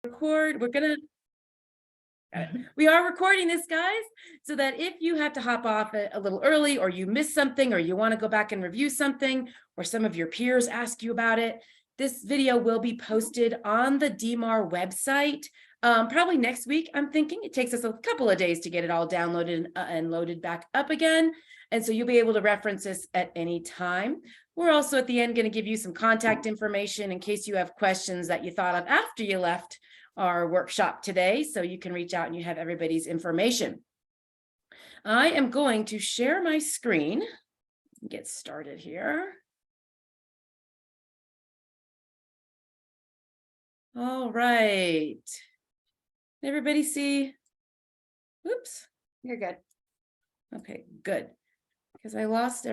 We're gonna we are recording this, guys, so that if you have to hop off a little early, or you miss something, or you want to go back and review something, or some of your peers ask you about it, this video will be posted on the DMAR website probably next week. I'm thinking it takes us a couple of days to get it all downloaded and loaded back up again, and so you'll be able to reference this at any time. We're also at the end going to give you some contact information in case you have questions that you thought of after you left our workshop today, so you can reach out and you have everybody's information. I am going to share my screen and get started here. All right. Everybody see? Oops. You're good. Okay, good. Because I lost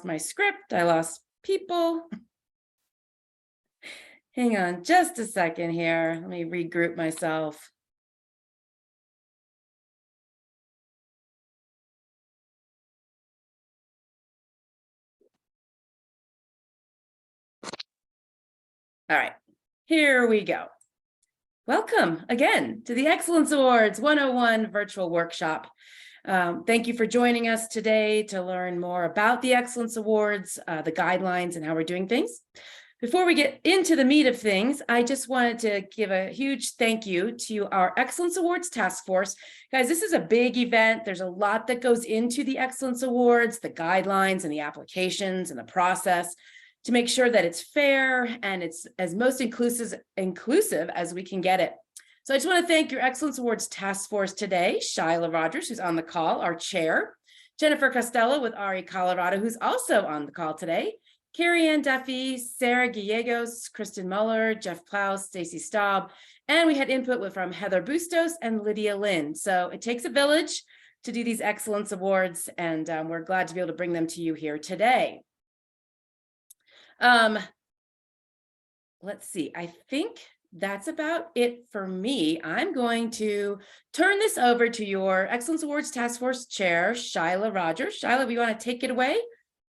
my script. I lost people. Hang on just a second here. Let me regroup myself. All right, here we go. Welcome again to the Excellence Awards 101 virtual workshop. Thank you for joining us today to learn more about the Excellence Awards, the guidelines, and how we're doing things. Before we get into the meat of things, I just wanted to give a huge thank you to our Excellence Awards Task Force. Guys, this is a big event. There's a lot that goes into the Excellence Awards, the guidelines and the applications and the process to make sure that it's fair and it's as most inclusive as we can get it. So I just want to thank your Excellence Awards Task Force today, Shyla Rogers, who's on the call, our chair, Jennifer Costello with RE Colorado, who's also on the call today, Carrie Ann Duffy, Sarah Gallegos, Kristen Muller, Jeff Plow, Stacy Staub, and we had input from Heather Bustos and Lydia Lynn. So it takes a village to do these Excellence Awards, and we're glad to be able to bring them to you here today. Let's see, I think that's about it for me. I'm going to turn this over to your Excellence Awards Task Force Chair, Shyla Rogers. Shyla, we want to take it away?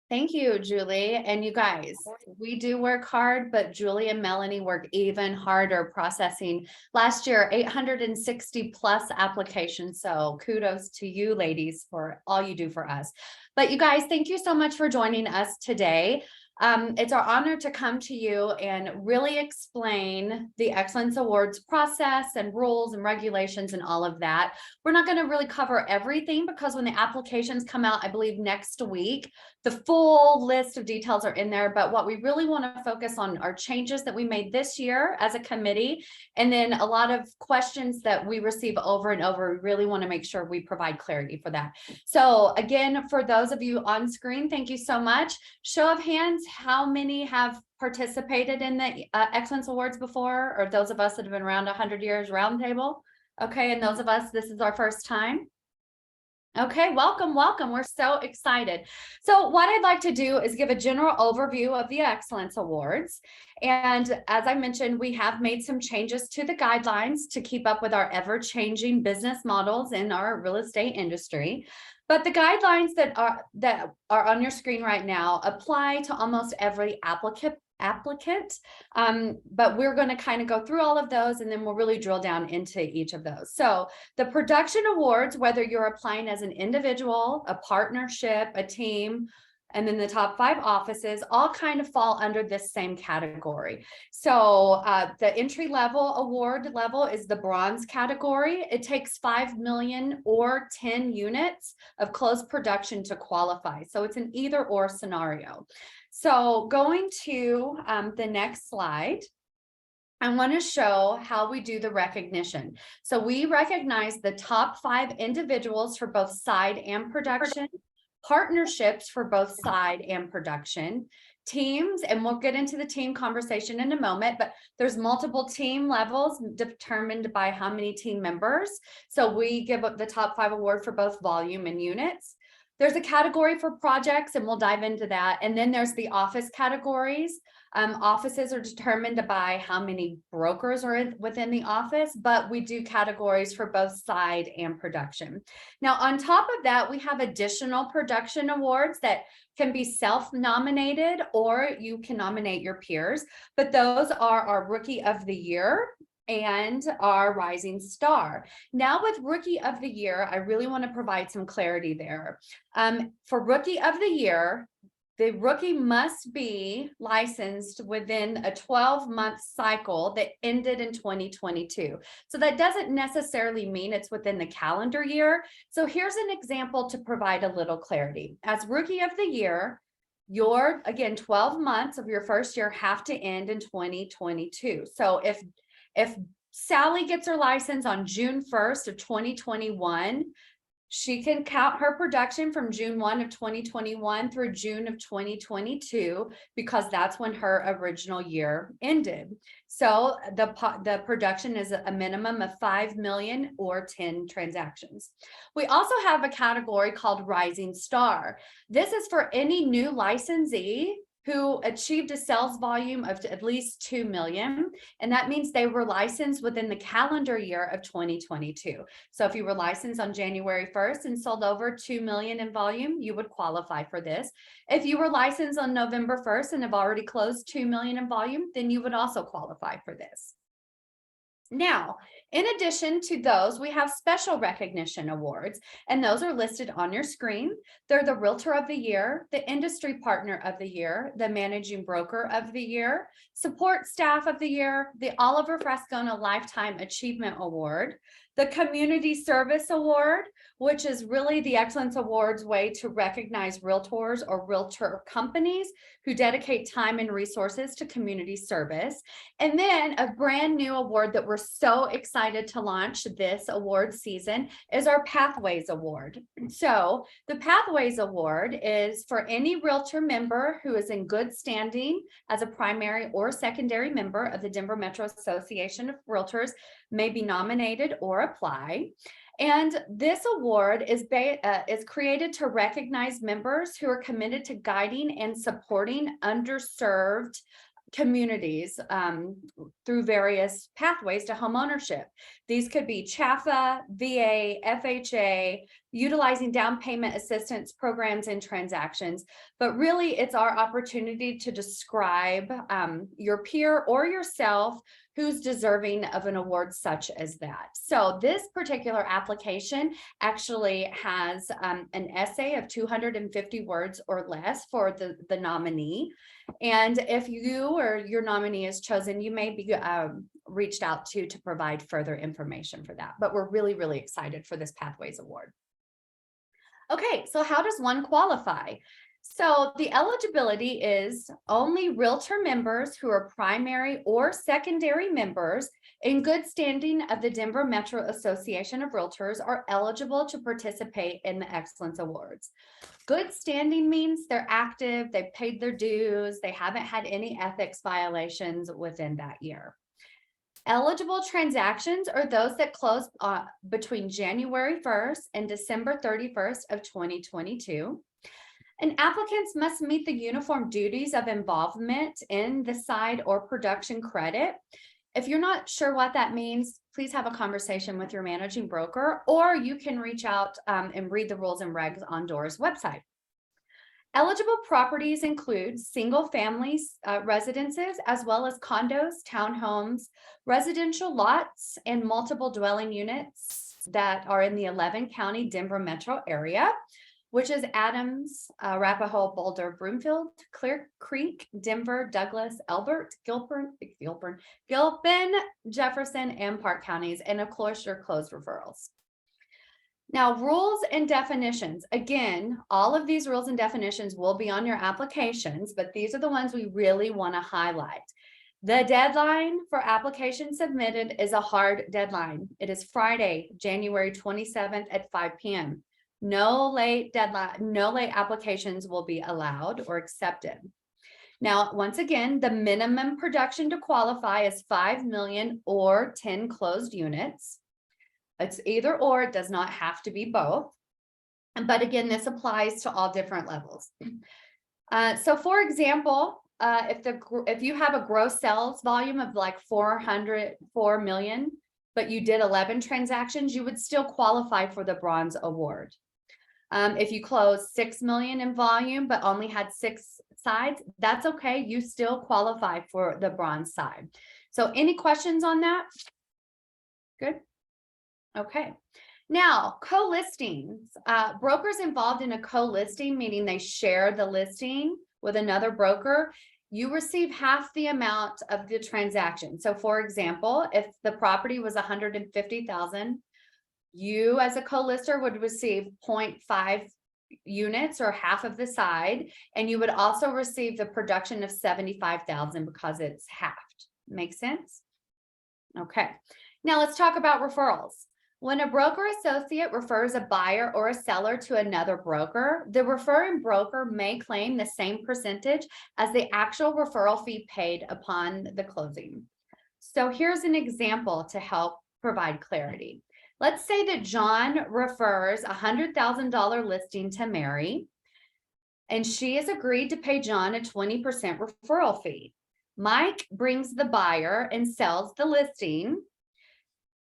Thank you, Julie. And you guys, we do work hard, but Julie and Melanie work even harder processing last year, 860 plus applications. So kudos to you ladies for all you do for us. But you guys, thank you so much for joining us today. It's our honor to come to you and really explain the Excellence Awards process and rules and regulations and all of that. We're not going to really cover everything because when the applications come out, I believe next week, the full list of details are in there. But what we really want to focus on are changes that we made this year as a committee, and then a lot of questions that we receive over and over. We really want to make sure we provide clarity for that. So again, for those of you on screen, thank you so much. Show of hands, how many have participated in the Excellence Awards before, or those of us that have been around 100 years roundtable? Okay, and those of us, this is our first time. Okay, welcome. We're so excited. So what I'd like to do is give a general overview of the Excellence Awards. And as I mentioned, we have made some changes to the guidelines to keep up with our ever-changing business models in our real estate industry. But the guidelines that are on your screen right now apply to almost every applicant. But we're going to kind of go through all of those, and then we'll really drill down into each of those. So the production awards, whether you're applying as an individual, a partnership, a team, and then the top 5 offices, all kind of fall under this same category. So the entry level award level is the bronze category. It takes 5 million or 10 units of closed production to qualify. So it's an either or scenario. So going to the next slide, I want to show how we do the recognition. So we recognize the top 5 individuals for both side and production, partnerships for both side and production, teams, and we'll get into the team conversation in a moment, but there's multiple team levels determined by how many team members. So we give the top 5 award for both volume and units. There's a category for projects, and we'll dive into that. And then there's the office categories. Offices are determined by how many brokers are within the office, but we do categories for both side and production. Now, on top of that, we have additional production awards that can be self-nominated, or you can nominate your peers, but those are our Rookie of the Year and our rising star. Now with Rookie of the Year, I really want to provide some clarity there. For Rookie of the Year, the rookie must be licensed within a 12-month cycle that ended in 2022. So that doesn't necessarily mean it's within the calendar year. So here's an example to provide a little clarity. As Rookie of the Year, your, again, 12 months of your first year have to end in 2022. So if Sally gets her license on June 1st of 2021, she can count her production from June 1 of 2021 through June of 2022, because that's when her original year ended. So the production is a minimum of 5 million or 10 transactions. We also have a category called Rising Star. This is for any new licensee who achieved a sales volume of at least 2 million. And that means they were licensed within the calendar year of 2022. So if you were licensed on January 1st and sold over 2 million in volume, you would qualify for this. If you were licensed on November 1st and have already closed 2 million in volume, then you would also qualify for this. Now, in addition to those, we have special recognition awards, and those are listed on your screen. They're the Realtor of the Year, the Industry Partner of the Year, the Managing Broker of the Year, Support Staff of the Year, the Oliver Frascona Lifetime Achievement Award, the Community Service Award, which is really the Excellence Awards way to recognize realtors or realtor companies who dedicate time and resources to community service. And then a brand new award that we're so excited to launch this award season is our Pathways Award. So the Pathways Award is for any realtor member who is in good standing as a primary or secondary member of the Denver Metro Association of Realtors may be nominated or apply. And this award is created to recognize members who are committed to guiding and supporting underserved communities through various pathways to homeownership. These could be CHAFA, VA, FHA, utilizing down payment assistance programs and transactions. But really, it's our opportunity to describe your peer or yourself who's deserving of an award such as that. So this particular application actually has an essay of 250 words or less for the nominee. And if you or your nominee is chosen, you may be reached out to provide further information for that. But we're really, really excited for this Pathways Award. Okay, so how does one qualify? So the eligibility is only realtor members who are primary or secondary members in good standing of the Denver Metro Association of Realtors are eligible to participate in the Excellence Awards. Good standing means they're active, they've paid their dues, they haven't had any ethics violations within that year. Eligible transactions are those that close between January 1st and December 31st of 2022. And applicants must meet the uniform duties of involvement in the side or production credit. If you're not sure what that means, please have a conversation with your managing broker, or you can reach out and read the rules and regs on DOOR's website. Eligible properties include single family residences, as well as condos, townhomes, residential lots, and multiple dwelling units that are in the 11-county Denver metro area, which is Adams, Arapahoe, Boulder, Broomfield, Clear Creek, Denver, Douglas, Elbert, Gilpin, Jefferson, and Park counties, and of course your closed referrals. Now, rules and definitions. Again, all of these rules and definitions will be on your applications, but these are the ones we really want to highlight. The deadline for applications submitted is a hard deadline. It is Friday, January 27th at 5 p.m. No late applications will be allowed or accepted. Now, once again, the minimum production to qualify is 5 million or 10 closed units. It's either or, it does not have to be both. But again, this applies to all different levels. So for example, if you have a gross sales volume of like 4 million, but you did 11 transactions, you would still qualify for the bronze award. If you close 6 million in volume, but only had 6 sides, that's okay. You still qualify for the bronze side. So any questions on that? Good. Okay. Now, co-listings, brokers involved in a co-listing, meaning they share the listing with another broker, you receive half the amount of the transaction. So for example, if the property was 150,000, you as a co-lister would receive 0.5 units or half of the side, and you would also receive the production of 75,000 because it's halved. Make sense? Okay. Now let's talk about referrals. When a broker associate refers a buyer or a seller to another broker, the referring broker may claim the same percentage as the actual referral fee paid upon the closing. So here's an example to help provide clarity. Let's say that John refers a $100,000 listing to Mary, and she has agreed to pay John a 20% referral fee. Mike brings the buyer and sells the listing.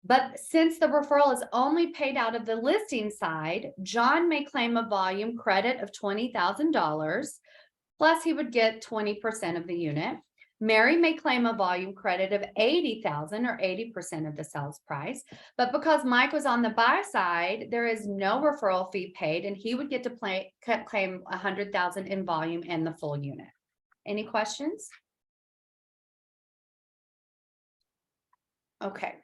But since the referral is only paid out of the listing side, John may claim a volume credit of $20,000, plus he would get 20% of the unit. Mary may claim a volume credit of $80,000 or 80% of the sales price. But because Mike was on the buy side, there is no referral fee paid, and he would get to claim $100,000 in volume and the full unit. Any questions? Okay.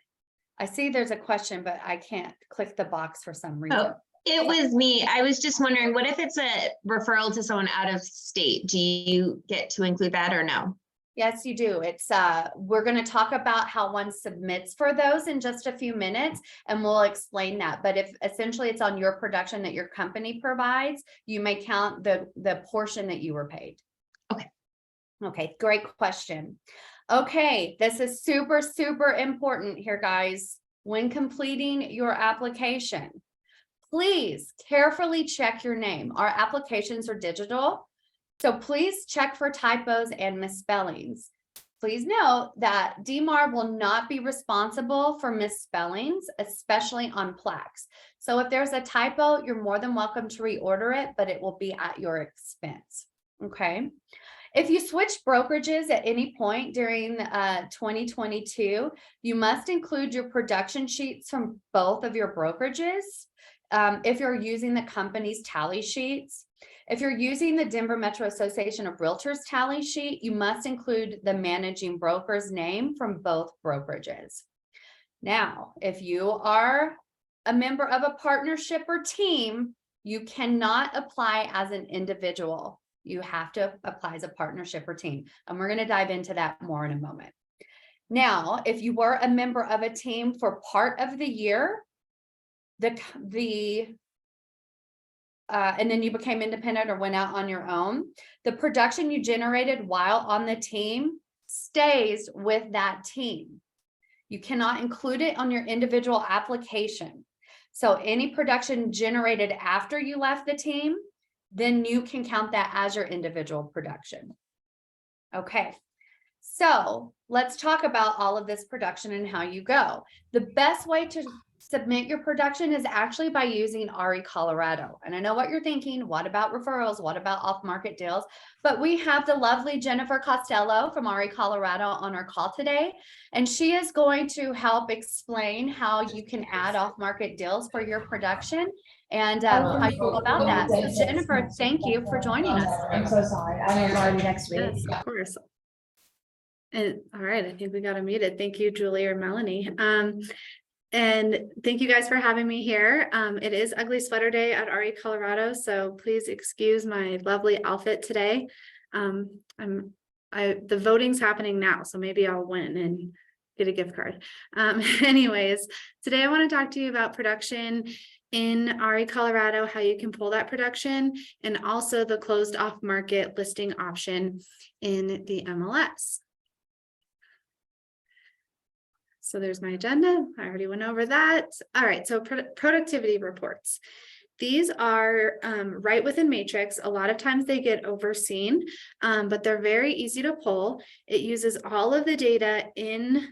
I see there's a question, but I can't click the box for some reason. Oh, it was me. I was just wondering, what if it's a referral to someone out of state? Do you get to include that or no? Yes, you do. It's we're going to talk about how one submits for those in just a few minutes, and we'll explain that. But if essentially it's on your production that your company provides, you may count the portion that you were paid. Okay. Okay, great question. Okay, this is super, super important here, guys. When completing your application, please carefully check your name. Our applications are digital, so please check for typos and misspellings. Please note that DMAR will not be responsible for misspellings, especially on plaques. So if there's a typo, you're more than welcome to reorder it, but it will be at your expense. Okay. If you switch brokerages at any point during 2022, you must include your production sheets from both of your brokerages. If you're using the company's tally sheets, if you're using the Denver Metro Association of Realtors tally sheet, you must include the managing broker's name from both brokerages. Now, if you are a member of a partnership or team, you cannot apply as an individual. You have to apply as a partnership or team. And we're going to dive into that more in a moment. Now, if you were a member of a team for part of the year, and then you became independent or went out on your own, the production you generated while on the team stays with that team. You cannot include it on your individual application. So any production generated after you left the team, then you can count that as your individual production. Okay, so let's talk about all of this production and how you go. The best way to submit your production is actually by using RE Colorado. And I know what you're thinking, what about referrals? What about off-market deals? But we have the lovely Jennifer Costello from RE Colorado on our call today. And she is going to help explain how you can add off-market deals for your production and how you go about that. So Jennifer, thank you for joining us. I'm so sorry. I know it's already next week. Yes, of course. And all right, I think we got unmuted. Thank you, Julie or Melanie. And thank you guys for having me here. It is Ugly Sweater Day at RE Colorado, so please excuse my lovely outfit today. The voting's happening now, so maybe I'll win and get a gift card. Anyways, today I want to talk to you about production in RE Colorado, how you can pull that production, and also the closed off market listing option in the MLS. So there's my agenda. I already went over that. All right, so productivity reports. These are right within Matrix. A lot of times they get overseen, but they're very easy to pull. It uses all of the data in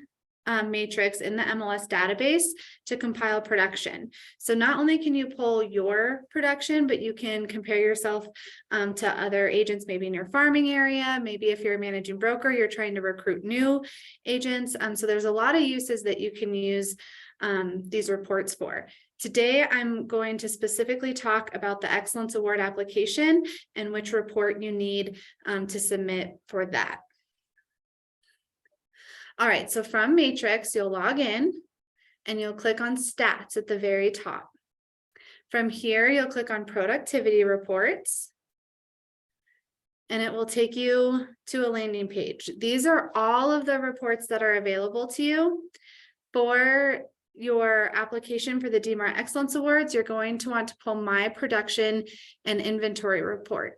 Matrix in the MLS database to compile production. So not only can you pull your production, but you can compare yourself to other agents, maybe in your farming area. Maybe if you're a managing broker, you're trying to recruit new agents. So there's a lot of uses that you can use these reports for. Today, I'm going to specifically talk about the Excellence Award application and which report you need to submit for that. All right, so from Matrix, you'll log in and you'll click on stats at the very top. From here, you'll click on productivity reports and it will take you to a landing page. These are all of the reports that are available to you. For your application for the DMAR Excellence Awards, you're going to want to pull My Production and Inventory Report.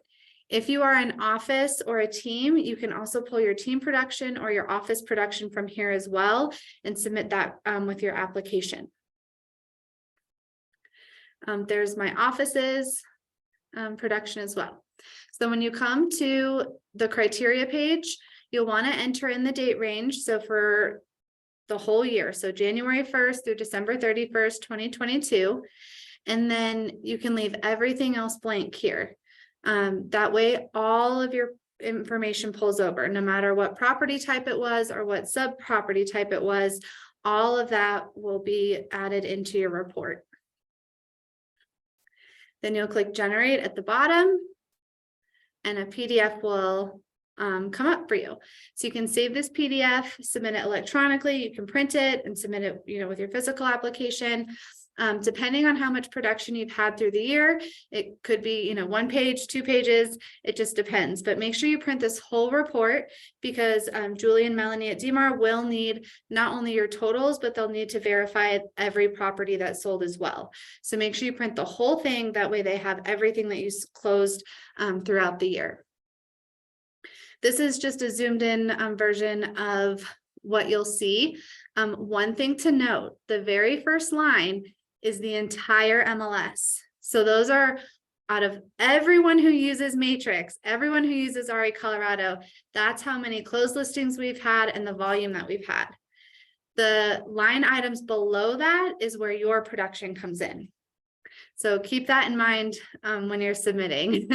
If you are an office or a team, you can also pull your team production or your office production from here as well and submit that with your application. There's my office's production as well. So when you come to the criteria page, you'll want to enter in the date range. So for the whole year, so January 1st through December 31st, 2022, and then you can leave everything else blank here. That way, all of your information pulls over, no matter what property type it was or what sub property type it was, all of that will be added into your report. Then you'll click generate at the bottom and a PDF will come up for you. So you can save this PDF, submit it electronically, you can print it and submit it, with your physical application. Depending on how much production you've had through the year, it could be, 1 page, 2 pages, it just depends. But make sure you print this whole report because Julie and Melanie at DMAR will need not only your totals, but they'll need to verify every property that's sold as well. So make sure you print the whole thing. That way they have everything that you closed throughout the year. This is just a zoomed in version of what you'll see. One thing to note, the very first line is the entire MLS. So those are out of everyone who uses Matrix, everyone who uses RE Colorado, that's how many closed listings we've had and the volume that we've had. The line items below that is where your production comes in. So keep that in mind when you're submitting.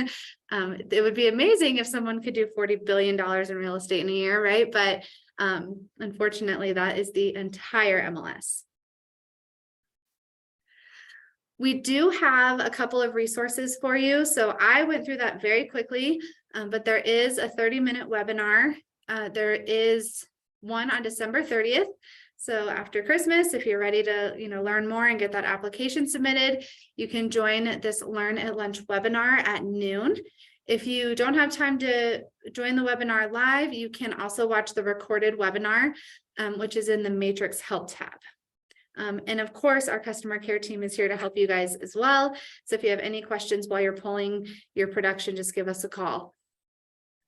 It would be amazing if someone could do $40 billion in real estate in a year, right? But unfortunately, that is the entire MLS. We do have a couple of resources for you. So I went through that very quickly, but there is a 30-minute webinar. There is one on December 30th. So after Christmas, if you're ready to, learn more and get that application submitted, you can join this Learn at Lunch webinar at noon. If you don't have time to join the webinar live, you can also watch the recorded webinar, which is in the Matrix Help tab. And of course, our customer care team is here to help you guys as well. So if you have any questions while you're pulling your production, just give us a call.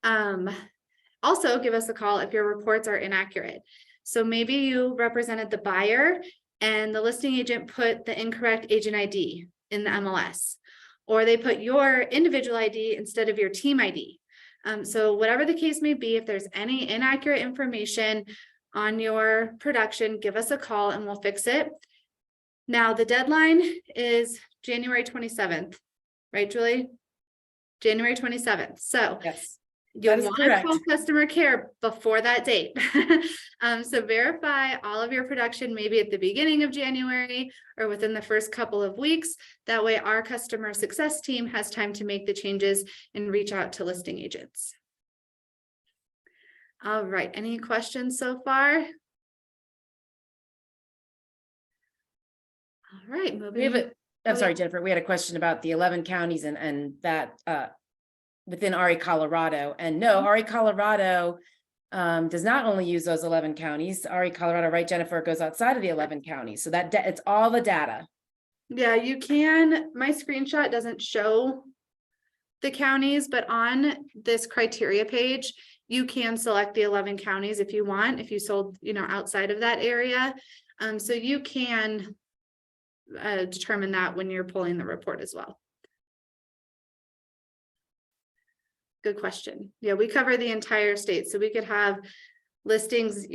Also, give us a call if your reports are inaccurate. So maybe you represented the buyer and the listing agent put the incorrect agent ID in the MLS, or they put your individual ID instead of your team ID. So whatever the case may be, if there's any inaccurate information on your production, give us a call and we'll fix it. Now the deadline is January 27th, right, Julie? January 27th. So Yes. you'll want to call customer care before that date. So verify all of your production maybe at the beginning of January or within the first couple of weeks. That way our customer success team has time to make the changes and reach out to listing agents. All right, any questions so far? All right, moving. I'm sorry, Jennifer, we had a question about the 11 counties and that within RE Colorado. And no, RE Colorado does not only use those 11 counties. RE Colorado, right, Jennifer, goes outside of the 11 counties. So that it's all the data. Yeah, you can. My screenshot doesn't show the counties, but on this criteria page, you can select the 11 counties if you want, if you sold, outside of that area. So you can determine that when you're pulling the report as well. Good question. Yeah, we cover the entire state. So we could have listings,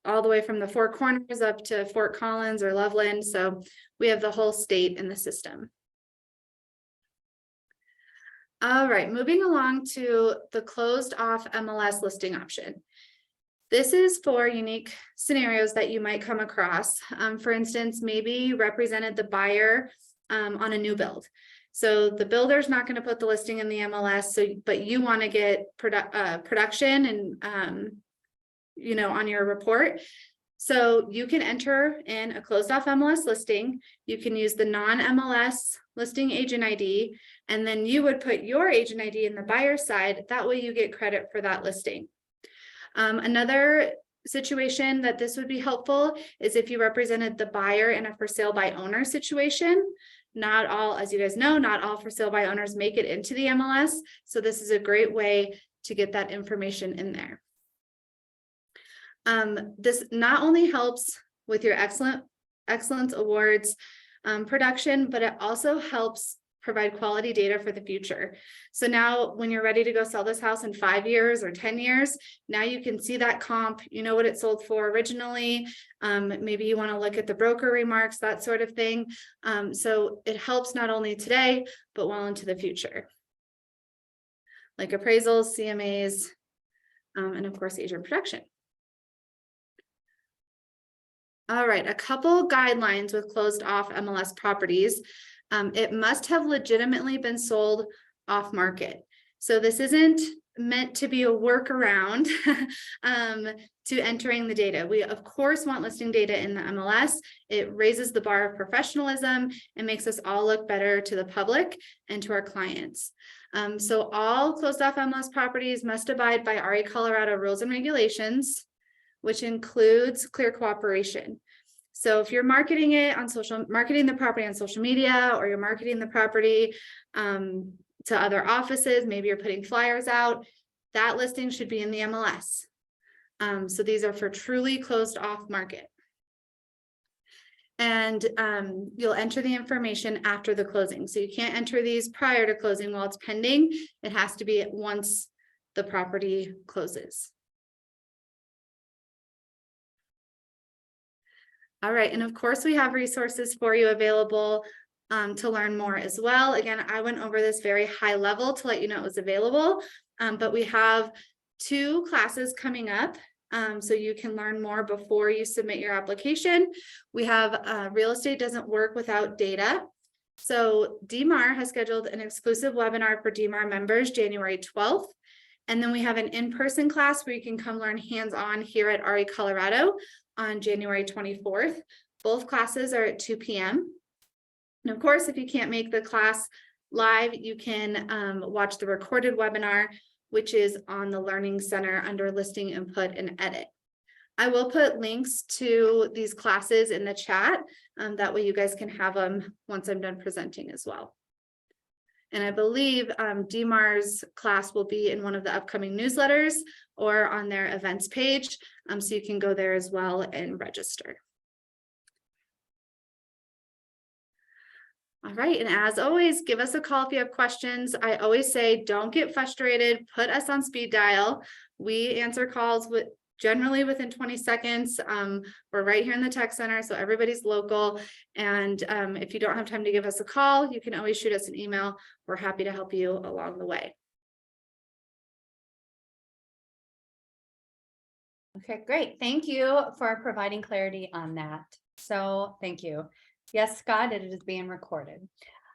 all the way from the Four Corners up to Fort Collins or Loveland. So we have the whole state in the system. All right, moving along to the closed off MLS listing option. This is for unique scenarios that you might come across. For instance, maybe you represented the buyer on a new build. So the builder's not going to put the listing in the MLS, but you want to get production and on your report. So you can enter in a closed off MLS listing. You can use the non-MLS listing agent ID, and then you would put your agent ID in the buyer's side. That way you get credit for that listing. Another situation that this would be helpful is if you represented the buyer in a for sale by owner situation. Not all, as you guys know, not all for sale by owners make it into the MLS. So this is a great way to get that information in there. This not only helps with your excellence awards production, but it also helps provide quality data for the future. So now when you're ready to go sell this house in 5 years or 10 years, now you can see that comp, you know what it sold for originally. Maybe you want to look at the broker remarks, that sort of thing. So it helps not only today, but well into the future. Like appraisals, CMAs, and of course, agent protection. All right, a couple guidelines with closed off MLS properties. It must have legitimately been sold off market. So this isn't meant to be a workaround to entering the data. We of course want listing data in the MLS. It raises the bar of professionalism and makes us all look better to the public and to our clients. So all closed off MLS properties must abide by RE Colorado rules and regulations, which includes clear cooperation. So if you're marketing the property on social media, or you're marketing the property to other offices, maybe you're putting flyers out, that listing should be in the MLS. So these are for truly closed off market. And you'll enter the information after the closing. So you can't enter these prior to closing while it's pending. It has to be once the property closes. All right, and of course we have resources for you available to learn more as well. Again, I went over this very high level to let you know it was available, but we have 2 classes coming up. So you can learn more before you submit your application. We have real estate doesn't work without data. So DMAR has scheduled an exclusive webinar for DMAR members January 12th. And then we have an in-person class where you can come learn hands-on here at RE Colorado on January 24th. Both classes are at 2 p.m. And of course, if you can't make the class live, you can watch the recorded webinar, which is on the Learning Center under Listing Input and Edit. I will put links to these classes in the chat. That way you guys can have them once I'm done presenting as well. And I believe DMAR's class will be in one of the upcoming newsletters or on their events page. So you can go there as well and register. All right, and as always, give us a call if you have questions. I always say, don't get frustrated, put us on speed dial. We answer calls generally within 20 seconds. We're right here in the tech center, so everybody's local. And if you don't have time to give us a call, you can always shoot us an email. We're happy to help you along the way. Okay, great. Thank you for providing clarity on that. So thank you. Yes, Scott, it is being recorded.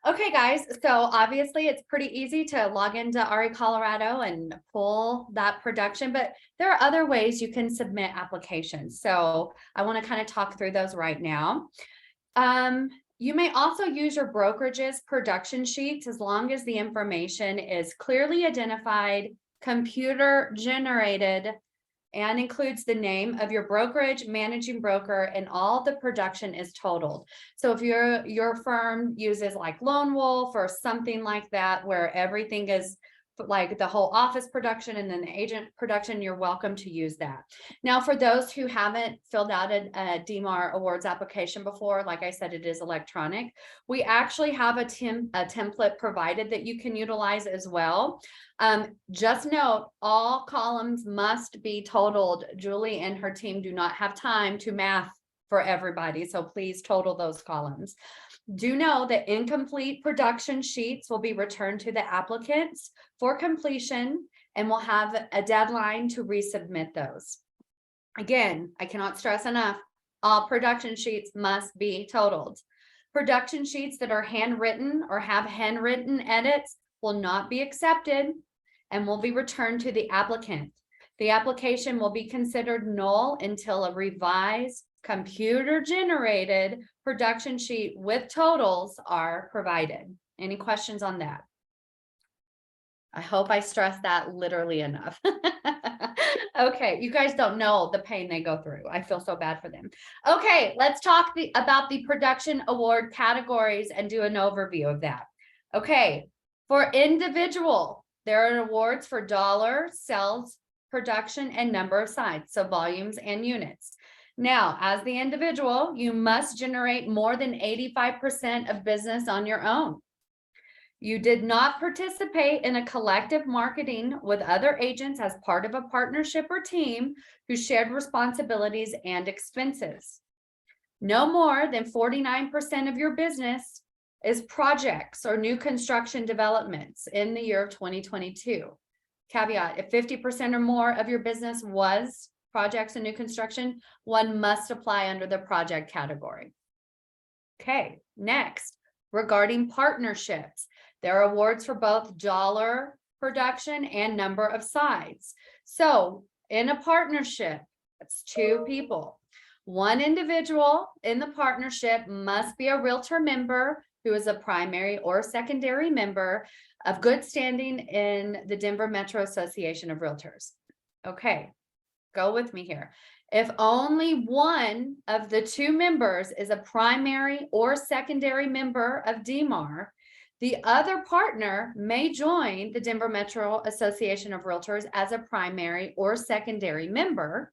Okay, guys, so obviously it's pretty easy to log into RE Colorado and pull that production, but there are other ways you can submit applications. So I want to kind of talk through those right now. You may also use your brokerage's production sheets as long as the information is clearly identified, computer generated, and includes the name of your brokerage, managing broker, and all the production is totaled. So if your firm uses like Lone Wolf or something like that, where everything is like the whole office production and then the agent production, you're welcome to use that. Now, for those who haven't filled out a DMAR awards application before, like I said, it is electronic. We actually have a template provided that you can utilize as well. Just note, all columns must be totaled. Julie and her team do not have time to math for everybody, so please total those columns. Do know that incomplete production sheets will be returned to the applicants for completion, and we'll have a deadline to resubmit those. Again, I cannot stress enough, all production sheets must be totaled. Production sheets that are handwritten or have handwritten edits will not be accepted and will be returned to the applicant. The application will be considered null until a revised computer-generated production sheet with totals are provided. Any questions on that? I hope I stressed that literally enough. Okay, you guys don't know the pain they go through. I feel so bad for them. Okay, let's talk about the production award categories and do an overview of that. Okay, for individual, there are awards for dollar, sales, production, and number of sites, so volumes and units. Now, as the individual, you must generate more than 85% of business on your own. You did not participate in a collective marketing with other agents as part of a partnership or team who shared responsibilities and expenses. No more than 49% of your business is projects or new construction developments in the year of 2022. Caveat, if 50% or more of your business was projects and new construction, one must apply under the project category. Okay, next, regarding partnerships. There are awards for both dollar production and number of sides. So in a partnership, it's two people. One individual in the partnership must be a Realtor member who is a primary or secondary member of good standing in the Denver Metro Association of Realtors. Okay, go with me here. If only one of the two members is a primary or secondary member of DMAR, the other partner may join the Denver Metro Association of Realtors as a primary or secondary member.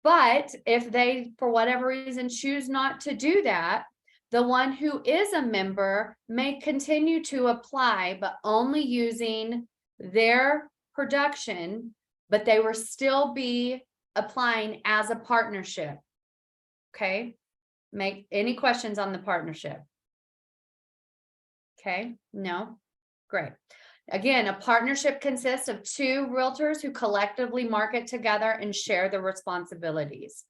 But if they, for whatever reason, choose not to do that, the one who is a member may continue to apply, but only using their production, but they will still be applying as a partnership. Okay, make any questions on the partnership? Okay, no, great. Again, a partnership consists of two realtors who collectively market together and share the responsibilities.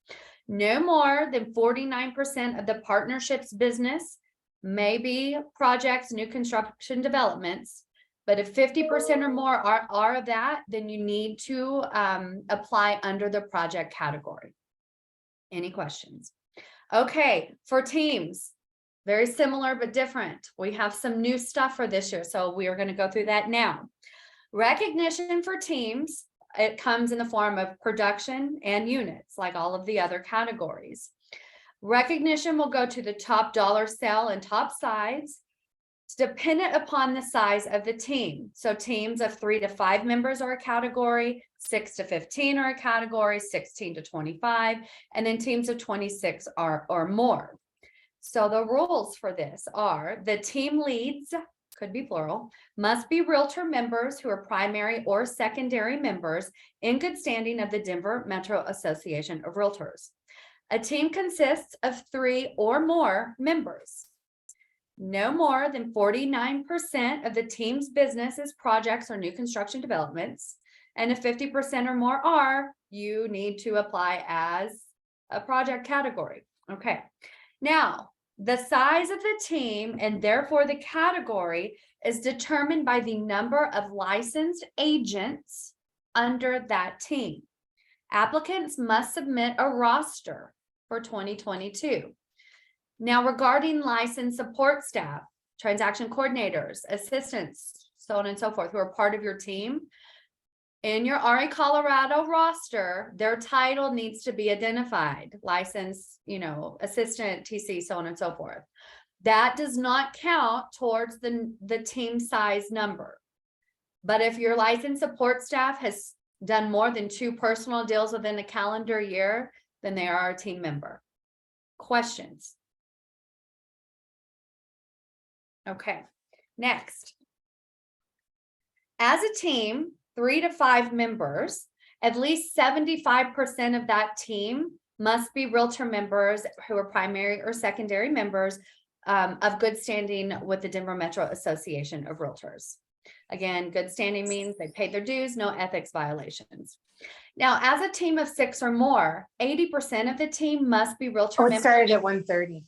No more than 49% of the partnership's business may be projects, new construction developments. But if 50% or more are of that, then you need to apply under the project category. Any questions? Okay, for teams, very similar but different. We have some new stuff for this year, so we are going to go through that now. Recognition for teams, it comes in the form of production and units, like all of the other categories. Recognition will go to the top dollar sale and top sides. It's dependent upon the size of the team. So teams of 3 to 5 members are a category, 6 to 15 are a category, 16 to 25, and then teams of 26 or more. So the rules for this are the team leads, could be plural, must be Realtor members who are primary or secondary members in good standing of the Denver Metro Association of Realtors. A team consists of 3 or more members. No more than 49% of the team's business is projects or new construction developments. And if 50% or more are, you need to apply as a project category. Okay. Now, the size of the team and therefore the category is determined by the number of licensed agents under that team. Applicants must submit a roster for 2022. Now, regarding licensed support staff, transaction coordinators, assistants, so on and so forth, who are part of your team, in your RA Colorado roster, their title needs to be identified, license, assistant, TC, so on and so forth. That does not count towards the team size number. But if your licensed support staff has done more than 2 personal deals within a calendar year, then they are a team member. Questions? Okay, next. As a team, 3 to 5 members, at least 75% of that team must be Realtor members who are primary or secondary members of good standing with the Denver Metro Association of Realtors. Again, good standing means they paid their dues, no ethics violations. Now, as a team of 6 or more, 80% of the team must be Realtor Oh, it members. started at 1:30.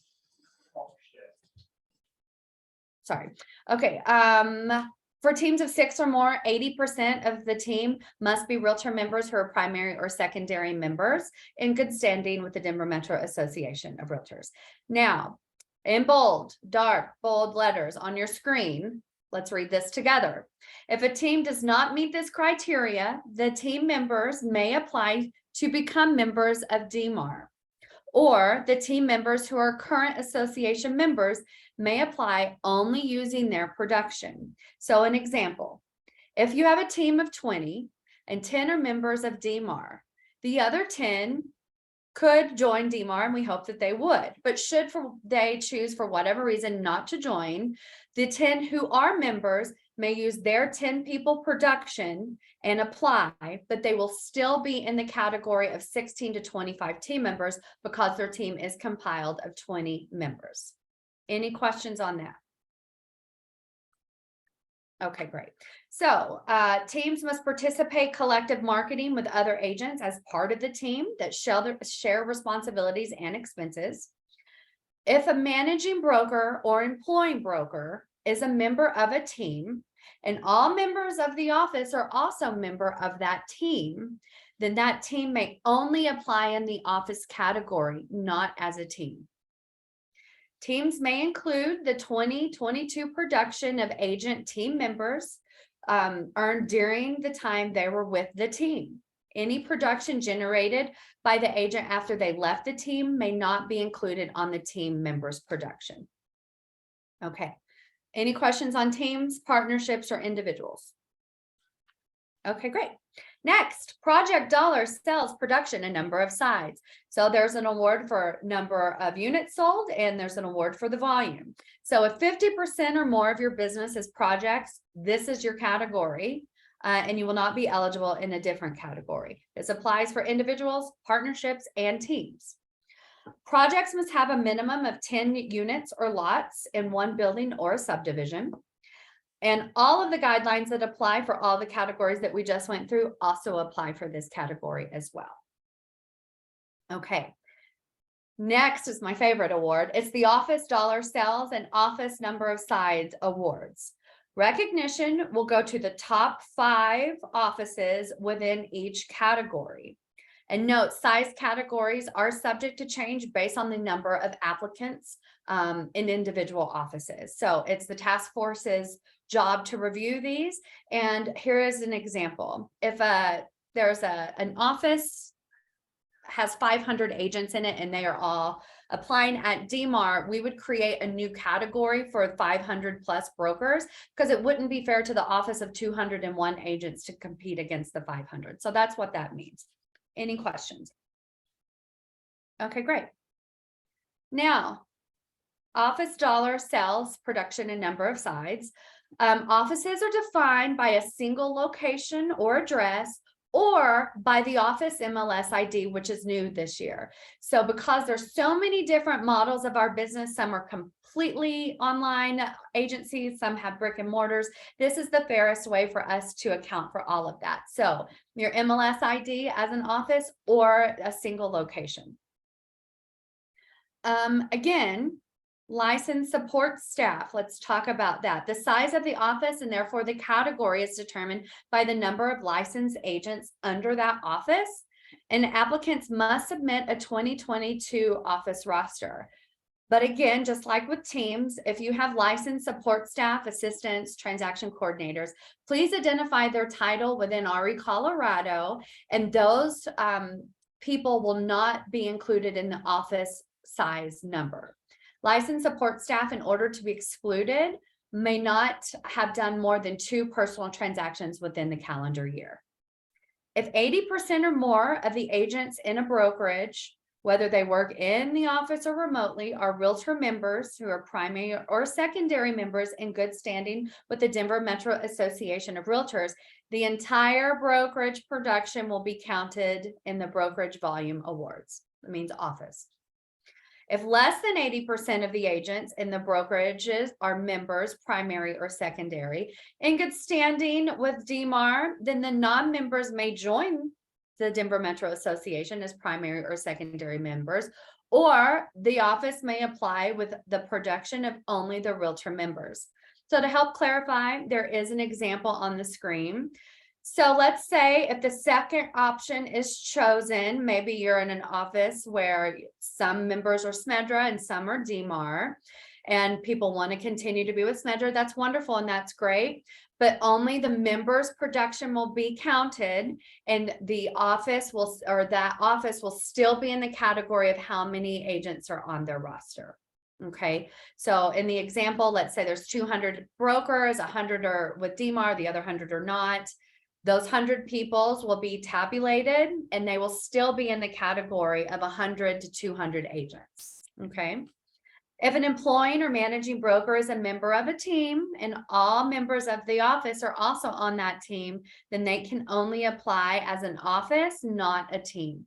Sorry. Okay. For teams of 6 or more, 80% of the team must be Realtor members who are primary or secondary members in good standing with the Denver Metro Association of Realtors. Now, in bold, dark, bold letters on your screen, let's read this together. If a team does not meet this criteria, the team members may apply to become members of DMAR. Or the team members who are current association members may apply only using their production. So an example, if you have a team of 20 and 10 are members of DMAR, the other 10 could join DMAR, and we hope that they would. But should they choose for whatever reason not to join, the 10 who are members may use their 10 people production and apply, but they will still be in the category of 16 to 25 team members because their team is compiled of 20 members. Any questions on that? Okay, great. So teams must participate collective marketing with other agents as part of the team that share responsibilities and expenses. If a managing broker or employing broker is a member of a team and all members of the office are also a member of that team, then that team may only apply in the office category, not as a team. Teams may include the 2022 production of agent team members earned during the time they were with the team. Any production generated by the agent after they left the team may not be included on the team members' production. Okay. Any questions on teams, partnerships, or individuals? Okay, great. Next, project dollars, sales, production, and number of sides. So there's an award for number of units sold, and there's an award for the volume. So if 50% or more of your business is projects, this is your category, and you will not be eligible in a different category. This applies for individuals, partnerships, and teams. Projects must have a minimum of 10 units or lots in one building or a subdivision. And all of the guidelines that apply for all the categories that we just went through also apply for this category as well. Okay. Next is my favorite award. It's the Office Dollar Sales and Office Number of Sides Awards. Recognition will go to the top 5 offices within each category. And note, size categories are subject to change based on the number of applicants in individual offices. So it's the task force's job to review these. And here is an example. If there's an office has 500 agents in it and they are all applying at DMAR, we would create a new category for 500 plus brokers because it wouldn't be fair to the office of 201 agents to compete against the 500. So that's what that means. Any questions? Okay, great. Now, office dollar, sales, production, and number of sides. Offices are defined by a single location or address or by the office MLS ID, which is new this year. So because there's so many different models of our business, some are completely online agencies, some have brick and mortars. This is the fairest way for us to account for all of that. So your MLS ID as an office or a single location. Again, licensed support staff. Let's talk about that. The size of the office and therefore the category is determined by the number of licensed agents under that office. And applicants must submit a 2022 office roster. But again, just like with teams, if you have licensed support staff, assistants, transaction coordinators, please identify their title within RE Colorado, and those people will not be included in the office size number. Licensed support staff, in order to be excluded, may not have done more than 2 personal transactions within the calendar year. If 80% or more of the agents in a brokerage, whether they work in the office or remotely, are Realtor members who are primary or secondary members in good standing with the Denver Metro Association of Realtors, the entire brokerage production will be counted in the brokerage volume awards. It means office. If less than 80% of the agents in the brokerages are members, primary or secondary, in good standing with DMAR, then the non-members may join the Denver Metro Association as primary or secondary members, or the office may apply with the production of only the Realtor members. So to help clarify, there is an example on the screen. So let's say if the second option is chosen, maybe you're in an office where some members are SMEDRA and some are DMAR, and people want to continue to be with SMEDRA, that's wonderful and that's great. But only the members' production will be counted, and the office will, or that office will still be in the category of how many agents are on their roster. Okay, so in the example, let's say there's 200 brokers, 100 are with DMAR, the other 100 are not. Those 100 peoples will be tabulated and they will still be in the category of 100 to 200 agents. Okay. If an employing or managing broker is a member of a team and all members of the office are also on that team, then they can only apply as an office, not a team.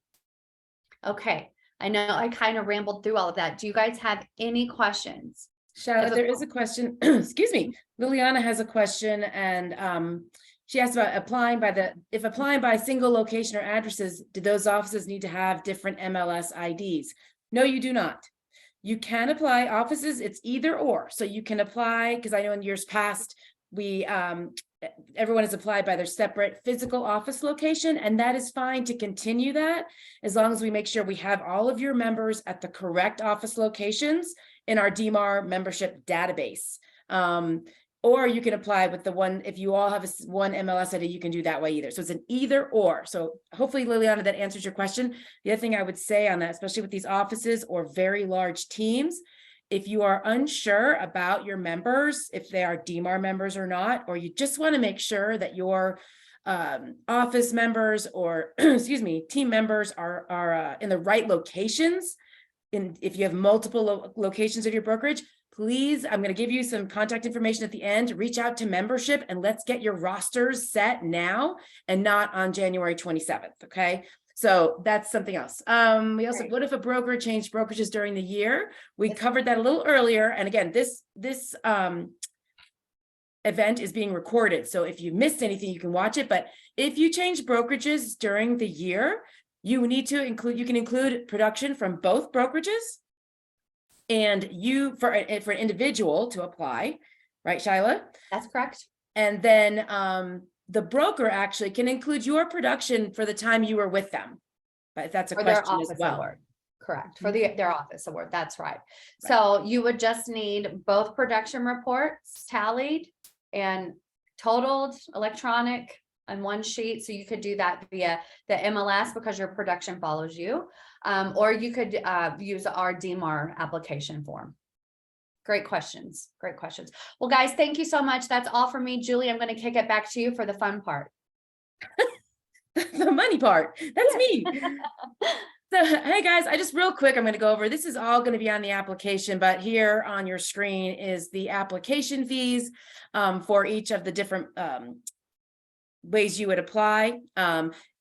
Okay. I know I kind of rambled through all of that. Do you guys have any questions? Charlotte, there is a question. Excuse me. Liliana has a question, and she asked about applying by if applying by single location or addresses, do those offices need to have different MLS IDs? No, you do not. You can apply offices. It's either or. So you can apply, because I know in years past, everyone has applied by their separate physical office location, and that is fine to continue that as long as we make sure we have all of your members at the correct office locations in our DMAR membership database. Or you can apply with the one, if you all have one MLS ID, you can do that way either. So it's an either or. So hopefully, Liliana, that answers your question. The other thing I would say on that, especially with these offices or very large teams, if you are unsure about your members, if they are DMAR members or not, or you just want to make sure that your office members or excuse me, team members are in the right locations, if you have multiple locations of your brokerage, please, I'm going to give you some contact information at the end. Reach out to membership and let's get your rosters set now and not on January 27th. Okay. So that's something else. We also, what if a broker changed brokerages during the year? We covered that a little earlier. And again, this event is being recorded. So if you missed anything, you can watch it. But if you change brokerages during the year, you can include production from both brokerages. And for an individual to apply, right, Shyla? That's correct. And then the broker actually can include your production for the time you were with them. But that's a question as well. Award. Correct. For their office award. That's right. So you would just need both production reports tallied and totaled electronic on one sheet. So you could do that via the MLS because your production follows you. Or you could use our DMAR application form. Great questions. Great questions. Well, guys, thank you so much. That's all for me. Julie, I'm going to kick it back to you for the fun part. The money part. That's me. So, hey guys, I just real quick, I'm going to go over, this is all going to be on the application, but here on your screen is the application fees for each of the different ways you would apply.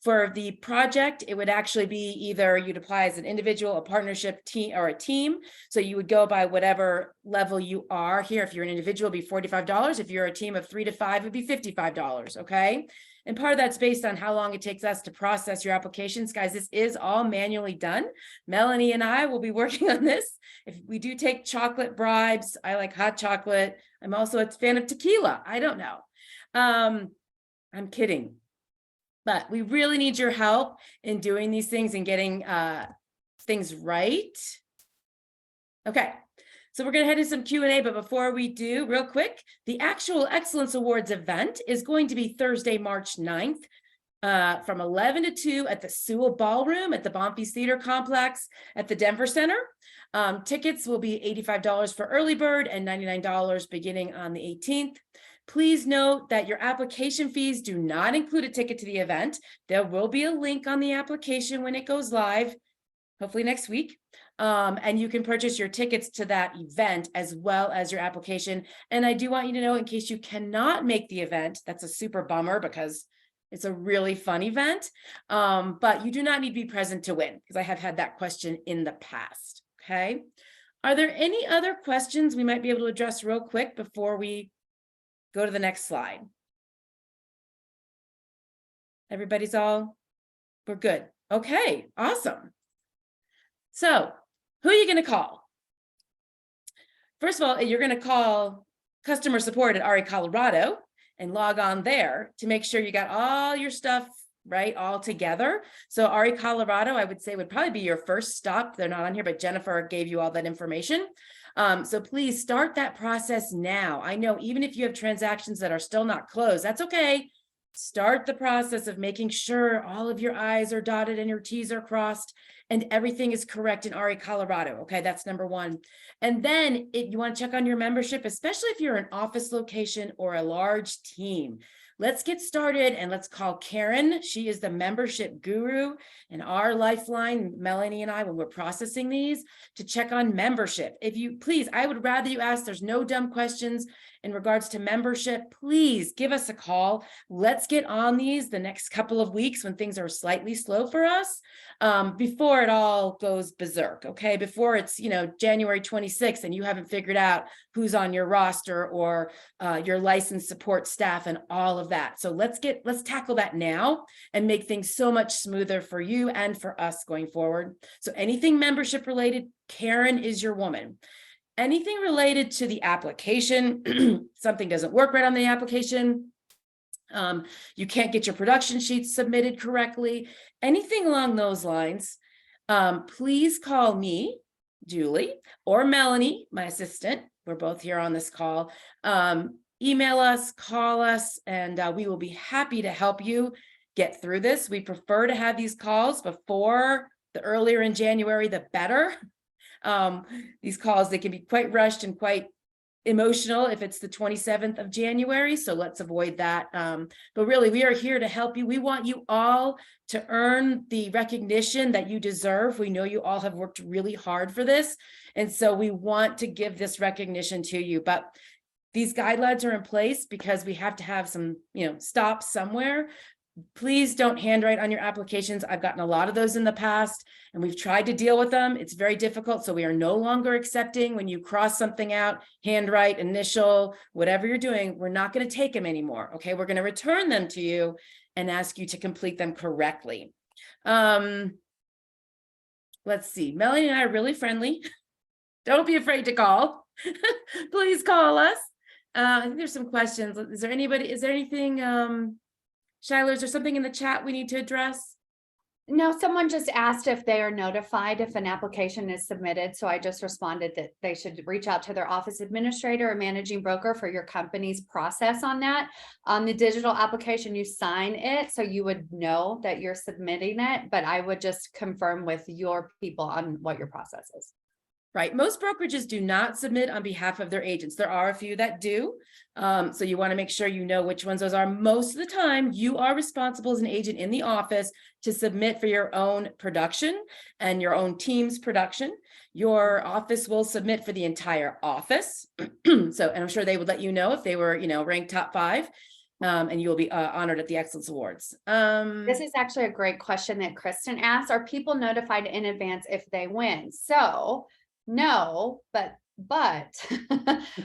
For the project, it would actually be either you'd apply as an individual, a partnership, team, or a team. So you would go by whatever level you are here. If you're an individual, it'd be $45. If you're a team of 3 to 5, it'd be $55. Okay. And part of that's based on how long it takes us to process your applications. Guys, this is all manually done. Melanie and I will be working on this. If we do take chocolate bribes, I like hot chocolate. I'm also a fan of tequila. I don't know. I'm kidding. But we really need your help in doing these things and getting things right. Okay, so we're going to head into some Q&A, but before we do, real quick, the actual Excellence Awards event is going to be Thursday, March 9th from 11 to 2 at the Sewell Ballroom at the Bonfils Theater Complex at the Denver Center. Tickets will be $85 for early bird and $99 beginning on the 18th. Please note that your application fees do not include a ticket to the event. There will be a link on the application when it goes live, hopefully next week. And you can purchase your tickets to that event as well as your application. And I do want you to know, in case you cannot make the event, that's a super bummer because it's a really fun event. But you do not need to be present to win, because I have had that question in the past. Okay. Are there any other questions we might be able to address real quick before we go to the next slide? We're good. Okay, awesome. So who are you going to call? First of all, you're going to call customer support at RE Colorado and log on there to make sure you got all your stuff right all together. So RE Colorado, I would say, would probably be your first stop. They're not on here, but Jennifer gave you all that information. So please start that process now. I know even if you have transactions that are still not closed, that's okay. Start the process of making sure all of your I's are dotted and your T's are crossed and everything is correct in RE Colorado. Okay, that's number one. And then you want to check on your membership, especially if you're an office location or a large team. Let's get started and let's call Karen. She is the membership guru and our lifeline, Melanie and I, when we're processing these, to check on membership. If you please, I would rather you ask, there's no dumb questions in regards to membership. Please give us a call. Let's get on these the next couple of weeks when things are slightly slow for us, before it all goes berserk. Okay, before it's January 26th and you haven't figured out who's on your roster or your licensed support staff and all of that. So let's tackle that now and make things so much smoother for you and for us going forward. So anything membership related, Karen is your woman. Anything related to the application, something doesn't work right on the application, you can't get your production sheets submitted correctly, anything along those lines, please call me, Julie, or Melanie, my assistant. We're both here on this call. Email us, call us, and we will be happy to help you get through this. We prefer to have these calls before the earlier in January, the better. These calls, they can be quite rushed and quite emotional if it's the 27th of January. So let's avoid that. But really, we are here to help you. We want you all to earn the recognition that you deserve. We know you all have worked really hard for this. And so we want to give this recognition to you. But these guidelines are in place because we have to have some, stops somewhere. Please don't handwrite on your applications. I've gotten a lot of those in the past and we've tried to deal with them. It's very difficult. So we are no longer accepting when you cross something out, handwrite, initial, whatever you're doing, we're not going to take them anymore. Okay. We're going to return them to you and ask you to complete them correctly. Let's see. Melanie and I are really friendly. Don't be afraid to call. Please call us. I think there's some questions. Is there anything, Shiloh, is there something in the chat we need to address? No, someone just asked if they are notified if an application is submitted. So I just responded that they should reach out to their office administrator or managing broker for your company's process on that. On the digital application, you sign it, so you would know that you're submitting it, but I would just confirm with your people on what your process is. Right. Most brokerages do not submit on behalf of their agents. There are a few that do. So you want to make sure you know which ones those are. Most of the time, you are responsible as an agent in the office to submit for your own production and your own team's production. Your office will submit for the entire office. And I'm sure they would let you know if they were, ranked top 5. And you will be honored at the Excellence Awards. This is actually a great question that Kristen asked. Are people notified in advance if they win? So no, but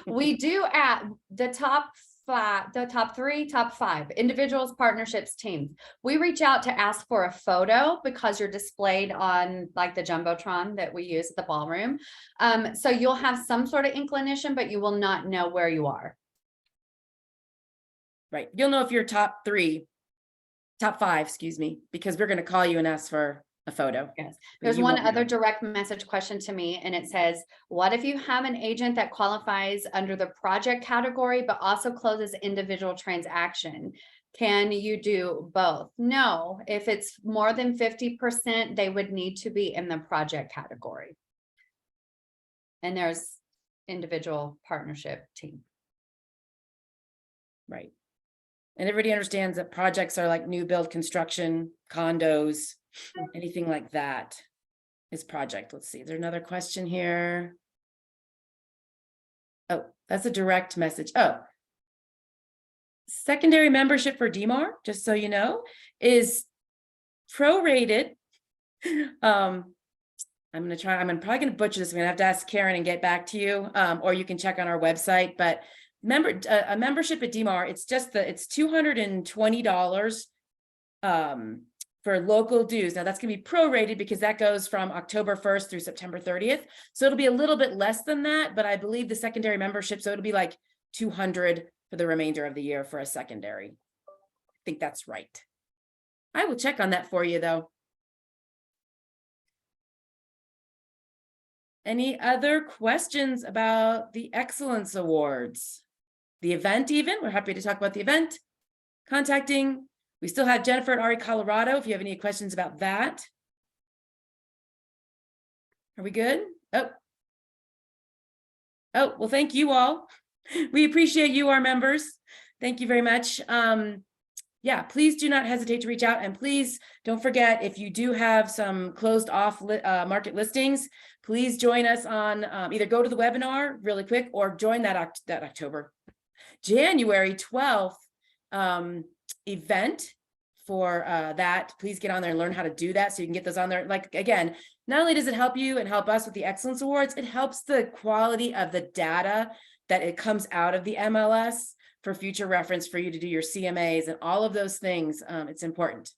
we do at the top 5, the top 3, top 5 individuals, partnerships, teams. We reach out to ask for a photo because you're displayed on like the Jumbotron that we use at the ballroom. So you'll have some sort of inclination, but you will not know where you are. Right. You'll know if you're top 5, excuse me, because we're going to call you and ask for a photo. Yes. There's one other direct message question to me, and it says, what if you have an agent that qualifies under the project category, but also closes individual transaction? Can you do both? No, if it's more than 50%, they would need to be in the project category. And there's individual partnership team. Right. And everybody understands that projects are like new build construction, condos, anything like that is project. Let's see. Is there another question here? Oh, that's a direct message. Oh, secondary membership for DMAR, just so you know, is prorated I'm probably gonna butcher this. I'm gonna have to ask Karen and get back to you, or you can check on our website, but a membership at DMAR, it's $220 for local dues. Now that's gonna be prorated because that goes from October 1st through September 30th. So it'll be a little bit less than that, but I believe the secondary membership, so it'll be like 200 for the remainder of the year for a secondary. I think that's right. I will check on that for you though. Any other questions about the Excellence Awards? The event even? We're happy to talk about the event. Contacting. We still have Jennifer at RE Colorado if you have any questions about that. Are we good? Oh, well, thank you all. We appreciate you, our members. Thank you very much. Yeah, please do not hesitate to reach out, and please don't forget, if you do have some closed off market listings, please join us on either go to the webinar really quick or join that January 12th event for that. Please get on there and learn how to do that so you can get those on there. Like, again, not only does it help you and help us with the Excellence Awards, it helps the quality of the data that it comes out of the MLS for future reference for you to do your CMAs and all of those things. It's important.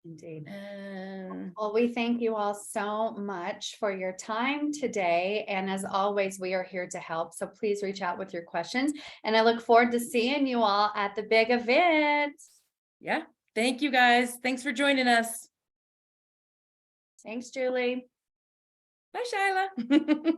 Indeed. And Well, we thank you all so much for your time today. And as always, we are here to help. So please reach out with your questions. And I look forward to seeing you all at the big event. yeah, thank you guys. Thanks for joining us. Thanks, Julie. Bye, Shyla.